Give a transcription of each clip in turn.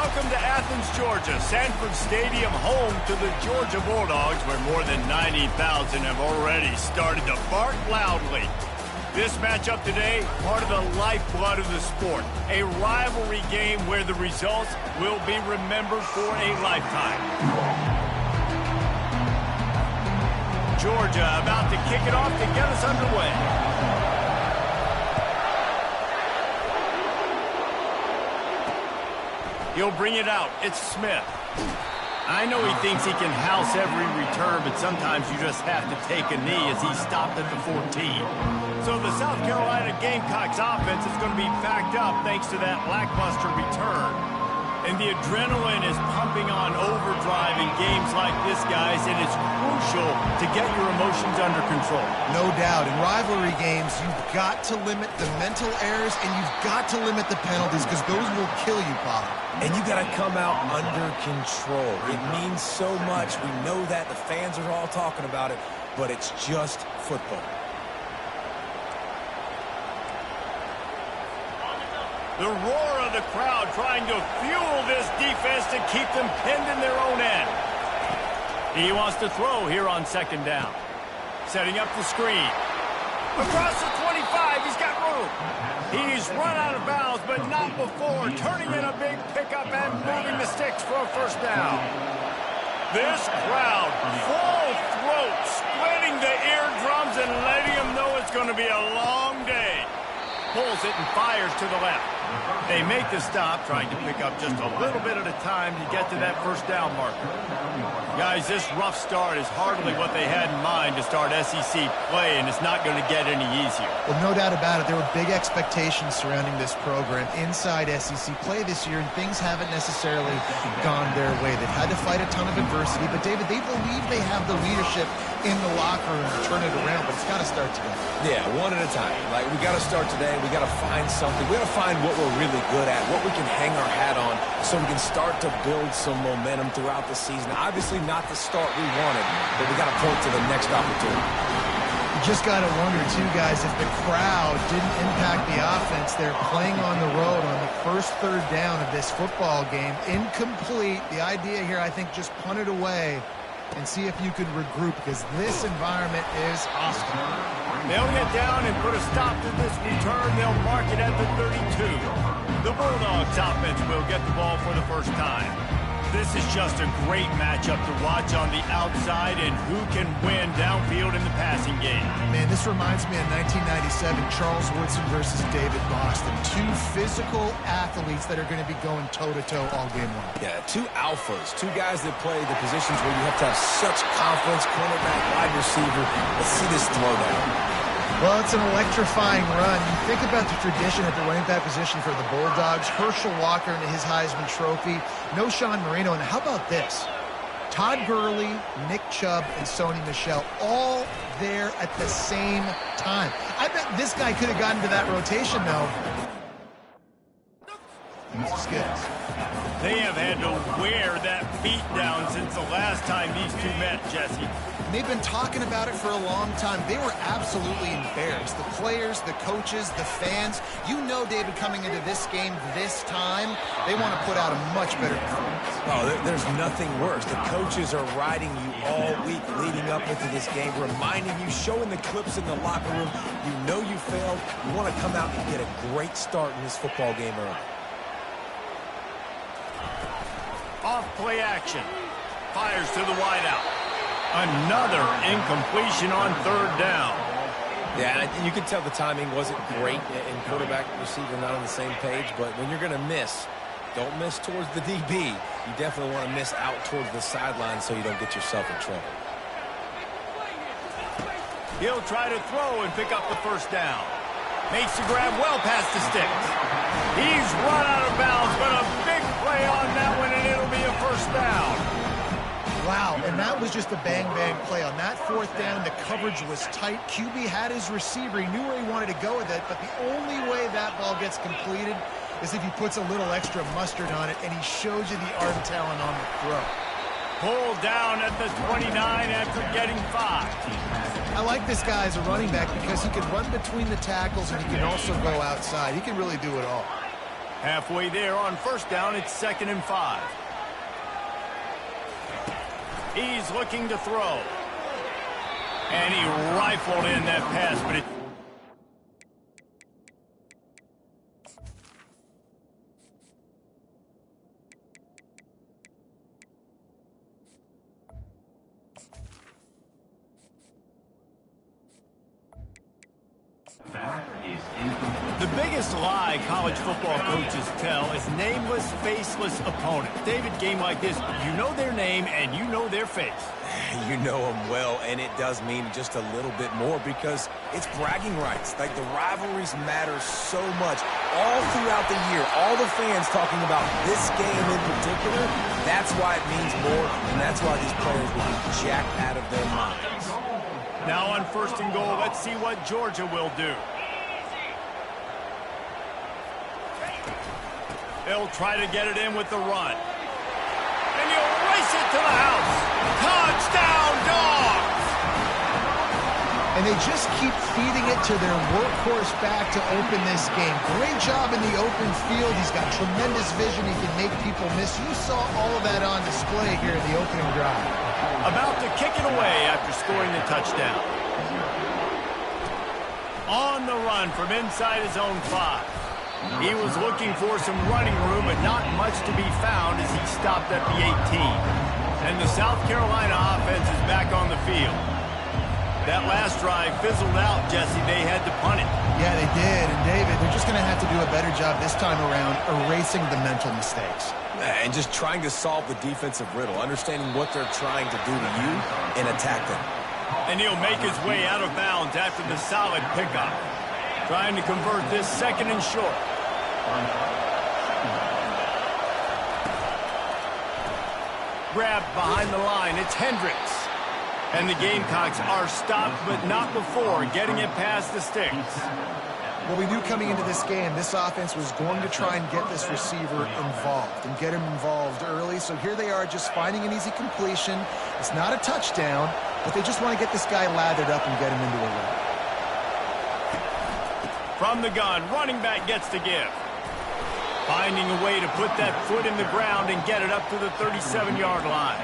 Welcome to Athens, Georgia, Sanford Stadium, home to the Georgia Bulldogs, where more than 90,000 have already started to bark loudly. This matchup today, part of the lifeblood of the sport, a rivalry game where the results will be remembered for a lifetime. Georgia about to kick it off to get us underway. He'll bring it out. It's Smith. I know he thinks he can house every return, but sometimes you just have to take a knee as he stopped at the 14. So the South Carolina Gamecocks offense is going to be backed up thanks to that lackluster return. And the adrenaline is pumping on overdrive in games like this, guys, and it's crucial to get your emotions under control. No doubt. In rivalry games, you've got to limit the mental errors and you've got to limit the penalties because those will kill you, Bob. And you got to come out under control. It means so much. We know that. The fans are all talking about it, but it's just football. The roar of the crowd trying to fuel this defense to keep them pinned in their own end. He wants to throw here on second down. Setting up the screen. Across the 25, he's got room. He's run out of bounds, but not before. Turning in a big pickup and moving the sticks for a first down. This crowd, full throat, splitting the eardrums and letting them know it's going to be a long day. Pulls it and fires to the left. They make the stop, trying to pick up just a little bit at a time to get to that first down marker. Guys, this rough start is hardly what they had in mind to start SEC play, and it's not going to get any easier. Well, no doubt about it. There were big expectations surrounding this program inside SEC play this year, and things haven't necessarily gone their way. They've had to fight a ton of adversity, but, David, they believe they have the leadership in the locker room to turn it around, but it's got to start today. Yeah, one at a time. Like, we got to start today. We got to find something. We got to find what we're really good at, what we can hang our hat on so we can start to build some momentum throughout the season. Obviously not the start we wanted, but we got to point to the next opportunity. You just got to wonder, too, guys, if the crowd didn't impact the offense. They're playing on the road on the first third down of this football game. Incomplete. The idea here, I think, just punt it away and see if you can regroup, because this environment is hostile. They'll get down and put a stop to this return. They'll mark it at the 32. The Bulldogs offense will get the ball for the first time. This is just a great matchup to watch on the outside, and who can win downfield in the passing game. Man, this reminds me of 1997, Charles Woodson versus David Boston. Two physical athletes that are going to be going toe-to-toe all game long. Yeah, two alphas, two guys that play the positions where you have to have such confidence, cornerback, wide receiver. Let's see this throwdown. Well, it's an electrifying run. You think about the tradition at the running back position for the Bulldogs. Herschel Walker into his Heisman Trophy. No Sean Marino. And how about this? Todd Gurley, Nick Chubb, and Sony Michel all there at the same time. I bet this guy could have gotten to that rotation, though. Skittles. They have had to wear that beat down since the last time these two met, Jesse. They've been talking about it for a long time. They were absolutely embarrassed. The players, the coaches, the fans. You know, David, coming into this game this time, they want to put out a much better performance. Oh, there's nothing worse. The coaches are riding you all week leading up into this game, reminding you, showing the clips in the locker room. You know you failed. You want to come out and get a great start in this football game early. Off play action. Fires to the wideout. Another incompletion on third down. Yeah, you can tell the timing wasn't great, and quarterback and receiver not on the same page, but when you're going to miss, don't miss towards the DB. You definitely want to miss out towards the sideline so you don't get yourself in trouble. He'll try to throw and pick up the first down. Makes the grab well past the sticks. He's run out of bounds, but a big play on that one, and it'll be a first down. Wow, and that was just a bang-bang play. On that fourth down, the coverage was tight. QB had his receiver. He knew where he wanted to go with it, but the only way that ball gets completed is if he puts a little extra mustard on it, and he shows you the arm talent on the throw. Pulled down at the 29 after getting 5. I like this guy as a running back because he can run between the tackles and he can also go outside. He can really do it all. Halfway there on first down, it's 2nd and 5. He's looking to throw. And he rifled in that pass, but it... The biggest lie college football coaches tell is nameless, faceless opponents. David, game like this, you know their name and you know their face. You know them well, and it does mean just a little bit more because it's bragging rights. Like, the rivalries matter so much. All throughout the year, all the fans talking about this game in particular, that's why it means more, and that's why these players will be jacked out of their minds. Now on 1st and goal, let's see what Georgia will do. They'll try to get it in with the run. And he'll race it to the house. Touchdown, Dogs! And they just keep feeding it to their workhorse back to open this game. Great job in the open field. He's got tremendous vision. He can make people miss. You saw all of that on display here in the opening drive. About to kick it away after scoring the touchdown. On the run from inside his own 5. He was looking for some running room, but not much to be found as he stopped at the 18. And the South Carolina offense is back on the field. That last drive fizzled out, Jesse. They had to punt it. Yeah, they did. And, David, they're just going to have to do a better job this time around erasing the mental mistakes. And just trying to solve the defensive riddle, understanding what they're trying to do to you and attack them. And he'll make his way out of bounds after the solid pickup. Trying to convert this 2nd and short. Grabbed behind the line. It's Hendricks. And the Gamecocks are stopped, but not before getting it past the sticks. Well, we knew coming into this game, this offense was going to try and get this receiver involved and get him involved early. So here they are just finding an easy completion. It's not a touchdown, but they just want to get this guy lathered up and get him into a run. From the gun, running back gets the give. Finding a way to put that foot in the ground and get it up to the 37-yard line.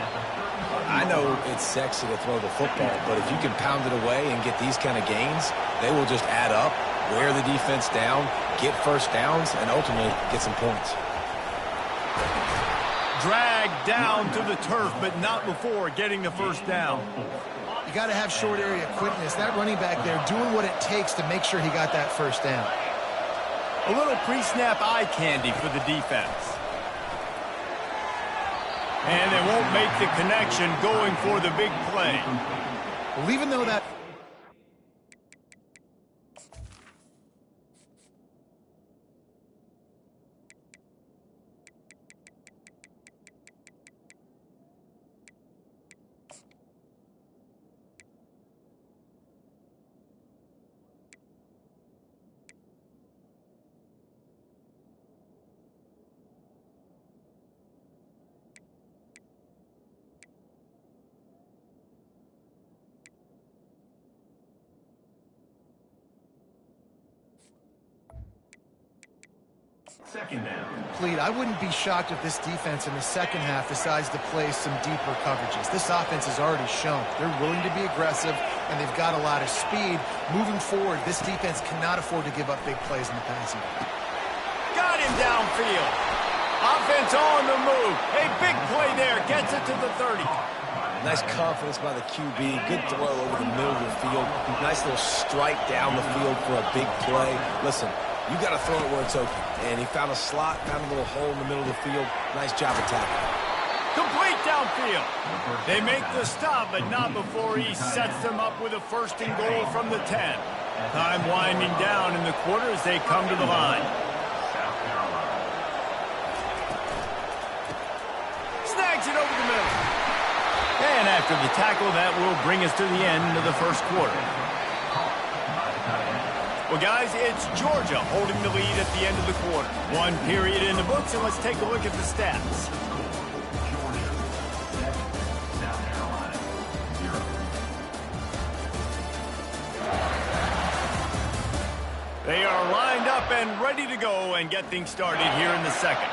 I know it's sexy to throw the football, but if you can pound it away and get these kind of gains, they will just add up, wear the defense down, get first downs, and ultimately get some points. Dragged down to the turf, but not before getting the first down. You got to have short area quickness. That running back there doing what it takes to make sure he got that first down. A little pre-snap eye candy for the defense. And they won't make the connection going for the big play. Well, even though that... Second down. Complete. I wouldn't be shocked if this defense in the second half decides to play some deeper coverages. This offense has already shown they're willing to be aggressive, and they've got a lot of speed. Moving forward, this defense cannot afford to give up big plays in the passing game. Got him downfield. Offense on the move. A big play there. Gets it to the 30. Nice confidence by the QB. Good throw over the middle of the field. Nice little strike down the field for a big play. Listen, you got to throw it where it's open. And he found a slot, found a little hole in the middle of the field. Nice job attacking. Complete downfield. They make the stop, but not before he sets them up with a 1st and goal from the 10. Time winding down in the quarter as they come to the line. Snags it over the middle. And after the tackle, that will bring us to the end of the first quarter. Well, guys, it's Georgia holding the lead at the end of the quarter. One period in the books, and let's take a look at the stats. They are lined up up and ready to go and get things started here in the second.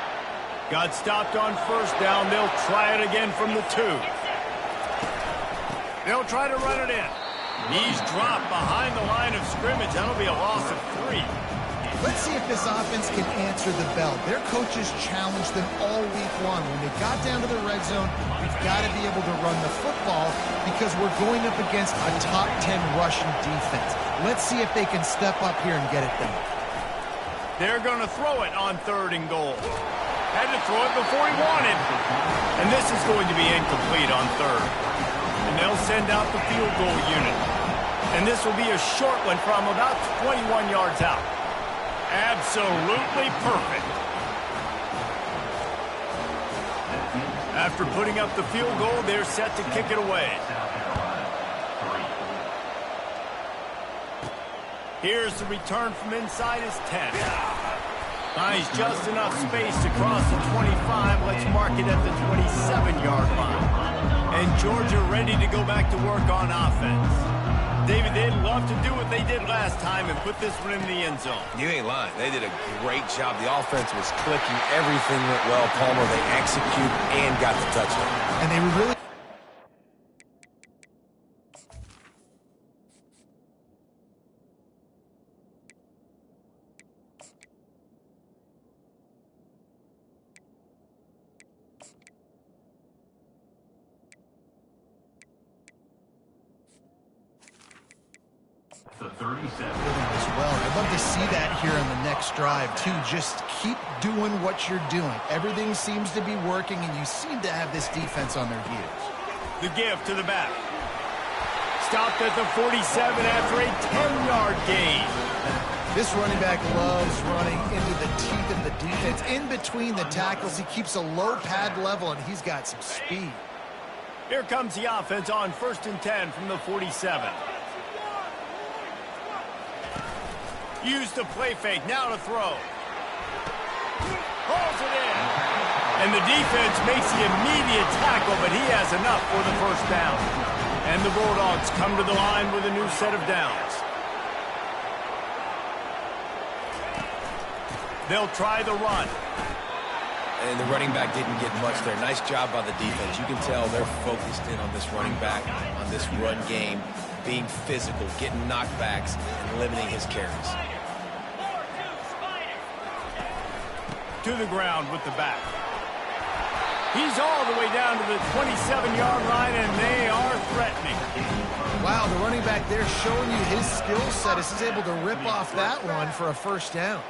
Got stopped on first down. They'll try it again from the 2. They'll try to run it in. He's dropped behind the line of scrimmage. That'll be a loss of 3. Let's see if this offense can answer the bell. Their coaches challenged them all week long. When they got down to the red zone, we've got to be able to run the football because we're going up against a top 10 rushing defense. Let's see if they can step up here and get it done. They're going to throw it on 3rd and goal. Had to throw it before he wanted. And this is going to be incomplete on 3rd. And they'll send out the field goal unit. And this will be a short one from about 21 yards out. Absolutely perfect. After putting up the field goal, they're set to kick it away. Here's the return from inside his 10. Finds just enough space to cross the 25. Let's mark it at the 27-yard line. And Georgia ready to go back to work on offense. David, they'd love to do what they did last time and put this one in the end zone. You ain't lying. They did a great job. The offense was clicking. Everything went well. Palmer, they executed and got the touchdown. And they were really... The 37. as well. I'd love to see that here on the next drive, too. Just keep doing what you're doing. Everything seems to be working, and you seem to have this defense on their heels. The give to the back. Stopped at the 47 after a 10-yard gain. This running back loves running into the teeth of the defense. In between the tackles, he keeps a low pad level, and he's got some speed. Here comes the offense on 1st and 10 from the 47. Use the play fake, now to throw. Hauls it in. And the defense makes the immediate tackle, but he has enough for the first down. And the Bulldogs come to the line with a new set of downs. They'll try the run. And the running back didn't get much there. Nice job by the defense. You can tell they're focused in on this running back, on this run game, being physical, getting knockbacks, and limiting his carries. To the ground with the back. He's all the way down to the 27-yard line, and they are threatening. Wow, the running back there showing you his skill set as he's able to rip off that one for a first down.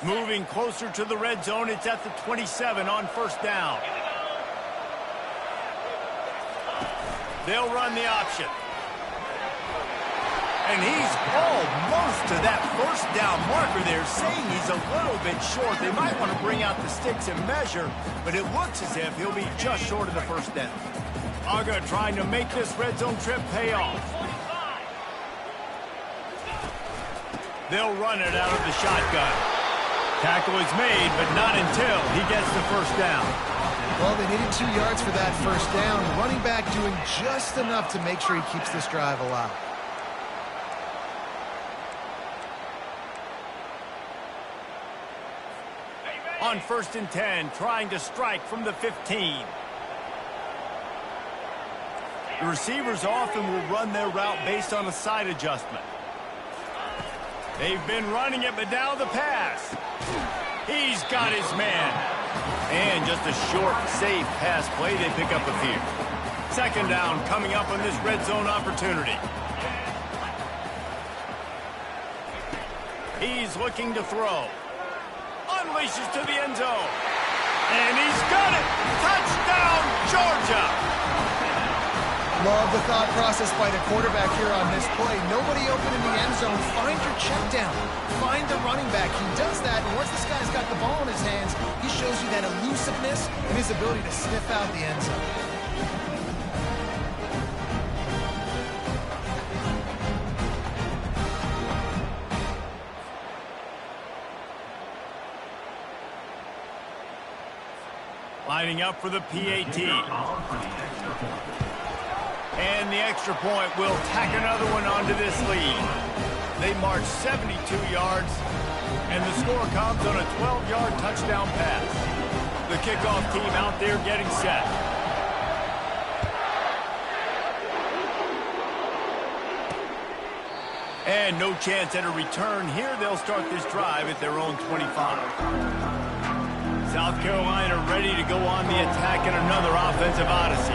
Moving closer to the red zone, it's at the 27 on 1st down. They'll run the option. And he's almost to that first down marker there, saying he's a little bit short. They might want to bring out the sticks and measure, but it looks as if he'll be just short of the first down. Uga trying to make this red zone trip pay off. They'll run it out of the shotgun. Tackle is made, but not until he gets the first down. Well, they needed 2 yards for that first down. Running back doing just enough to make sure he keeps this drive alive. On 1st and 10, trying to strike from the 15. The receivers often will run their route based on a side adjustment. They've been running it, but now the pass. He's got his man. And just a short, safe pass play. They pick up a few. 2nd down coming up on this red zone opportunity. He's looking to throw. Unleashes to the end zone. And he's got it. Touchdown, Georgia. Love the thought process by the quarterback here on this play. Nobody open in the end zone. Find your check down. Find the running back. He does that, and once this guy's got the ball in his hands, he shows you that elusiveness and his ability to sniff out the end zone. Lining up for the PAT. And the extra point will tack another one onto this lead. They march 72 yards, and the score comes on a 12-yard touchdown pass. The kickoff team out there getting set. And no chance at a return here. They'll start this drive at their own 25. South Carolina ready to go on the attack in another offensive odyssey.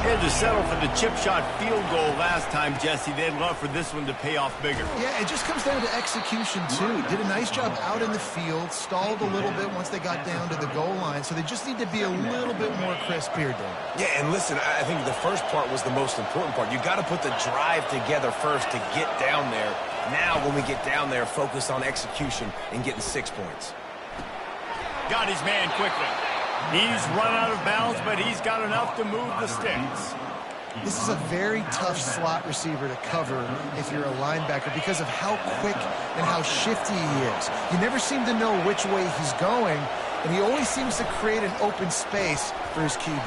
They had to settle for the chip shot field goal last time, Jesse. They'd love for this one to pay off bigger. Yeah, it just comes down to execution, too. Did a nice job out in the field, stalled a little bit once they got down to the goal line, so they just need to be a little bit more crisp here, Dan. Yeah, and listen, I think the first part was the most important part. You got to put the drive together first to get down there. Now, when we get down there, focus on execution and getting 6 points. Got his man quickly. He's run out of bounds, but he's got enough to move the sticks. This is a very tough slot receiver to cover if you're a linebacker because of how quick and how shifty he is. You never seem to know which way he's going, and he always seems to create an open space for his QB.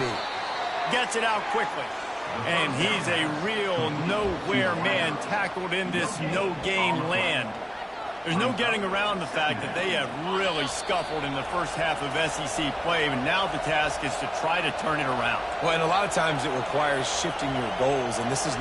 Gets it out quickly. And he's a real nowhere man tackled in this no-gain land. There's no getting around the fact that they have really scuffled in the first half of SEC play, and now the task is to try to turn it around. Well, and a lot of times it requires shifting your goals, and this is